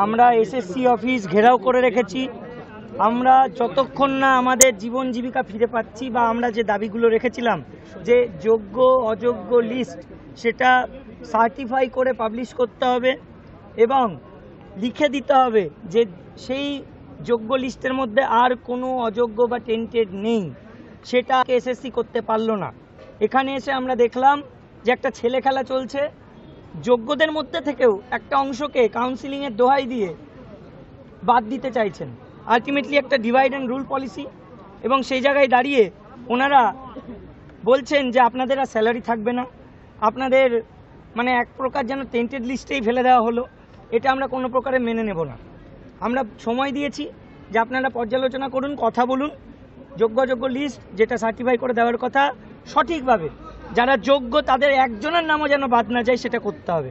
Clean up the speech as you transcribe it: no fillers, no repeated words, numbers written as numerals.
আমরা SSC office ঘেরাও করে রেখেছি। আমরা যতক্ষণ না আমাদের জীবন জীবিকা ফিরে পাচ্ছি বা আমরা যে দাবিগুলো রেখেছিলাম যে যোগ্য অযোগ্য লিস্ট সেটা সার্টিফাই করে পাবলিশ করতে হবে এবং লিখে দিতে হবে যে সেই যোগ্য লিস্টের মধ্যে আর কোনো অযোগ্য বা টেন্টেড নেই, সেটা এসএসসি করতে পারলো না। এখানে এসে আমরা দেখলাম যে একটা ছেলে খেলা চলছে। যোগ্যদের মধ্যে থেকেও একটা অংশকে কাউন্সিলিংয়ের দোহাই দিয়ে বাদ দিতে চাইছেন। আলটিমেটলি একটা ডিভাইড অ্যান্ড রুল পলিসি, এবং সেই জায়গায় দাঁড়িয়ে ওনারা বলছেন যে আপনাদের আর স্যালারি থাকবে না, আপনাদের মানে এক প্রকার যেন টেন্টেড লিস্টেই ফেলে দেওয়া হলো। এটা আমরা কোনো প্রকারে মেনে নেব না। আমরা সময় দিয়েছি যে আপনারা পর্যালোচনা করুন, কথা বলুন, যোগ্য অযোগ্য লিস্ট যেটা সার্টিফাই করে দেওয়ার কথা সঠিকভাবে যারা যোগ্য তাদের একজনের নামও যেন বাদ না যায় সেটা করতে হবে।